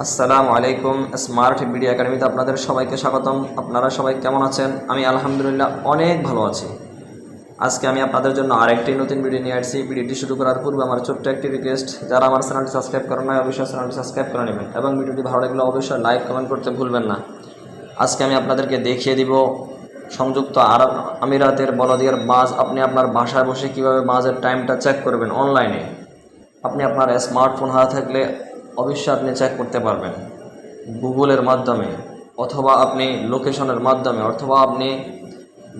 আসসালামু আলাইকুম। Smart media একাডেমিতে আপনাদের সবাইকে স্বাগতম। আপনারা সবাই কেমন আছেন? আমি আলহামদুলিল্লাহ অনেক ভালো আছি। আজকে আমি আপনাদের জন্য আরেকটি নতুন ভিডিও নিয়ে আসছি। ভিডিওটি শুরু করার পূর্বে আমার ছোট্ট একটি রিকোয়েস্ট, যারা আমার চ্যানেলটি সাবস্ক্রাইব করেন না অবশ্যই চ্যানেলটি সাবস্ক্রাইব করে নেবেন এবং ভিডিওটি ভালো লাগলে অবশ্যই লাইক কমেন্ট করতে ভুলবেন না। আজকে আমি আপনাদেরকে দেখিয়ে দিব সংযুক্ত আরব আমিরাতের বলদিয়ার বাস আপনি আপনার বাসায় বসে কীভাবে বাসের টাইমটা চেক করবেন অনলাইনে। আপনি আপনার স্মার্টফোন হাতে থাকলে অবশ্যই আপনি চেক করতে পারবেন গুগলের মাধ্যমে, অথবা আপনি লোকেশনের মাধ্যমে, অথবা আপনি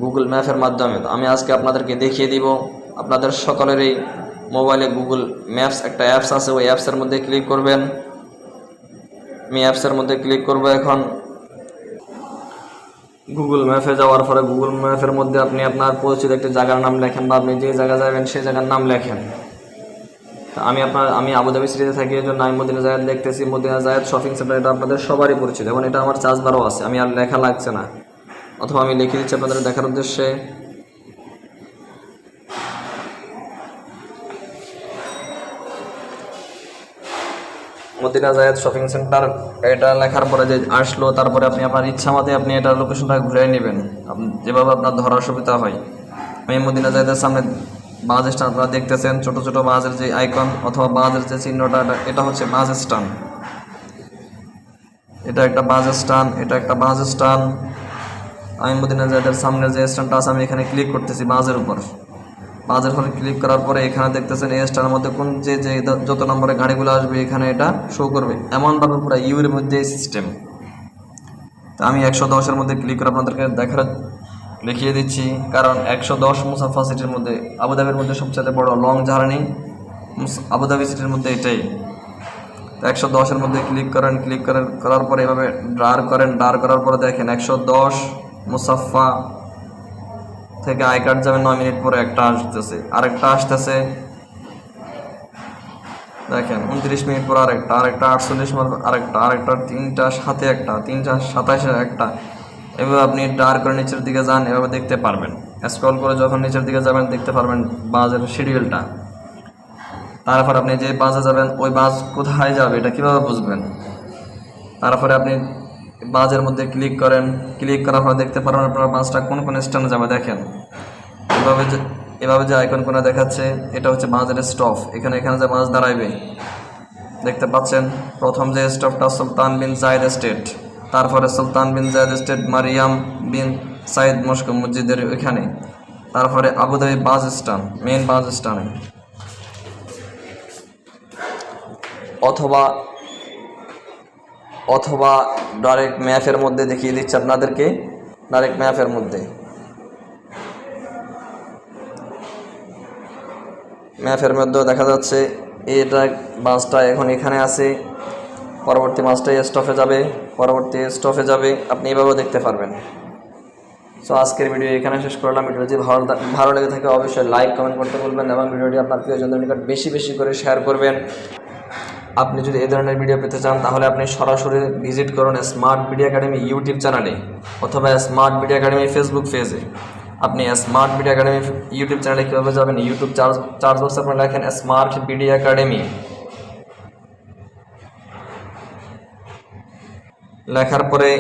গুগল ম্যাপের মাধ্যমে। তো আমি আজকে আপনাদেরকে দেখিয়ে দিব। আপনাদের সকলেরই মোবাইলে গুগল ম্যাপস একটা অ্যাপস আছে, ওই অ্যাপসের মধ্যে ক্লিক করবেন। আমি অ্যাপসের মধ্যে ক্লিক করব। এখন গুগল ম্যাপে যাওয়ার পরে গুগল ম্যাপের মধ্যে আপনি আপনার পরিচিত একটি জায়গার নাম লেখেন, বা আপনি যে জায়গায় যাবেন সেই জায়গার নাম লেখেন। আমি আবুধাবি সিটিতে থাকি, এই জন্য আমি মদিনা জায়েদ দেখতেছি। মদিনা জায়েদ শপিং সেন্টার, এটা আপনাদের সবারই পরিচিত এবং এটা আমার চার্জ বারও আছে, আমি আর লেখা লাগছে না, অথবা আমি লিখে দিচ্ছি আপনাদের দেখার উদ্দেশ্যে। মদিনা জায়েদ শপিং সেন্টার এটা লেখার পরে যে আসলো, তারপরে আপনি আপনার ইচ্ছা মতে আপনি এটার লোকেশনটা ঘুরে নেবেন যেভাবে আপনার ধরার সুবিধা হয়। আমি মদিনা জায়েদের সামনে বাস স্ট্যান্ড আপনারা দেখতেছেন, ছোট ছোট বাসের যে আইকন অথবা বাসের যে চিহ্নটা, এটা হচ্ছে বাস স্ট্যান্ড। এটা একটা বাস স্ট্যান্ড, এটা একটা বাস স্ট্যান্ড। আমি মদিনা জায়েদের সামনের যে স্ট্যান্ডটা আছে আমি এখানে ক্লিক করতেছি বাসের উপর। বাসের উপরে ক্লিক করার পরে এখানে দেখতেছেন এই স্ট্যান্ডের মধ্যে কোন যে যত নম্বরে গাড়িগুলো আসবে এখানে এটা শো করবে, এমনভাবে পুরো ইউর মধ্যে এই সিস্টেম। তো আমি 110-এর মধ্যে ক্লিক করে আপনাদেরকে লিখিয়ে দিচ্ছি, কারণ 110 মুসাফা সিটির মধ্যে, আবুধাবির মধ্যে সবচেয়ে বড় লং জার্নি আবুধাবি সিটির মধ্যে এটাই। তো 110-এর মধ্যে করার পরে এভাবে ডার করার পরে দেখেন 110 মুসাফা থেকে আই কার্ড যাবে 9 মিনিট পরে একটা আসতেছে, আরেকটা আসতেছে দেখেন 29 মিনিট পর আরেকটা 48 আরেকটা 3টা 7-এ একটা 3টা 27-এ একটা। এভাবে আপনি ডার করে নিচের দিকে যান, এভাবে দেখতে পারবেন। স্ক্রল করে যখন নিচের দিকে যাবেন দেখতে পারবেন বাসের শিডিউলটা। তারপর আপনি যে বাসে যাবেন ওই বাস কোথায় যাবে এটা কীভাবে বুঝবেন। তারপরে আপনি বাসের মধ্যে ক্লিক করার পর দেখতে পারবেন আপনার বাসটা কোন কোন স্ট্যান্ডে যাবে। দেখেন এভাবে যে আইকন কোনা দেখাচ্ছে, এটা হচ্ছে বাসের স্টপ। এখানে যে বাস দাঁড়াইবে দেখতে পাচ্ছেন। প্রথম যে স্টপটা সুলতান বিন জায়েদ স্টেট, তারপরে সুলতান বিন জায়েদ স্টেট মারিয়াম বিন সাইদ মস্কো মসজিদের ওইখানে, তারপরে আবুধাবি বাস স্ট্যান্ড, মেইন বাস স্ট্যান্ডে। অথবা ডাইরেক্ট ম্যাপের মধ্যে দেখিয়ে দিচ্ছে আপনাদেরকে। ডাইরেক্ট ম্যাপের মধ্যেও দেখা যাচ্ছে এটা বাসটা এখন এখানে আছে, পরবর্তী বাসটা স্টপে যাবে, আপনি এভাবেও দেখতে পারবেন। সো আজকের ভিডিও এখানে শেষ করলাম। ভিডিও যদি ভালো লেগে থাকে অবশ্যই লাইক কমেন্ট করতে ভুলবেন এবং ভিডিওটি আপনার প্রিয়জনদের নিকট বেশি বেশি করে শেয়ার করবেন। আপনি যদি এই ধরনের ভিডিও পেতে চান তাহলে আপনি সরাসরি ভিজিট করুন স্মার্ট মিডিয়া একাডেমি ইউটিউব চ্যানেলে, অথবা স্মার্ট মিডিয়া একাডেমি ফেসবুক পেজে। আপনি স্মার্ট মিডিয়া একাডেমি ইউটিউব চ্যানেলে কীভাবে যাবেন, ইউটিউব চার্জ বক্সে আপনি লেখেন স্মার্ট মিডিয়া একাডেমি, লেখার পরে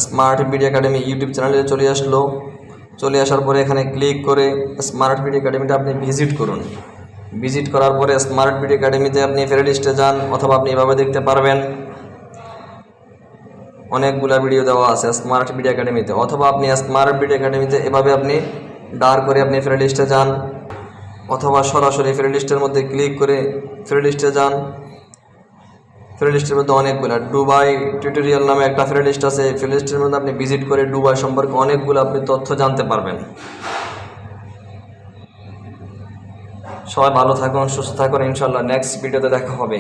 স্মার্ট মিডিয়া একাডেমি ইউটিউব চ্যানেলে চলে আসার পরে এখানে ক্লিক করে স্মার্ট মিডিয়া একাডেমিটা আপনি ভিজিট করার পরে স্মার্ট মিডিয়া একাডেমিতে আপনি ফ্রেন্ড লিস্টে যান, অথবা আপনি এভাবে দেখতে পারবেন অনেকগুলা ভিডিও দেওয়া আছে স্মার্ট মিডিয়া একাডেমিতে। অথবা আপনি স্মার্ট মিডিয়া একাডেমিতে এভাবে আপনি ডার করে আপনি ফ্রেন্ড লিস্টে যান, অথবা সরাসরি ফ্রেন্ড লিস্টের মধ্যে ক্লিক করে ফ্রেন্ড লিস্টে যান। ফ্রেন্ড লিস্টের মধ্যে অনেকগুলো দুবাই টিউটোরিয়াল নামে একটা ফ্রেন্ড লিস্ট আছে, ফ্রেন্ড লিস্টের মধ্যে আপনি ভিজিট করে দুবাই সম্পর্কে অনেকগুলো আপনি তথ্য জানতে পারবেন। সবাই ভালো থাকুন, সুস্থ থাকুন, ইনশাল্লাহ নেক্সট ভিডিওতে দেখা হবে।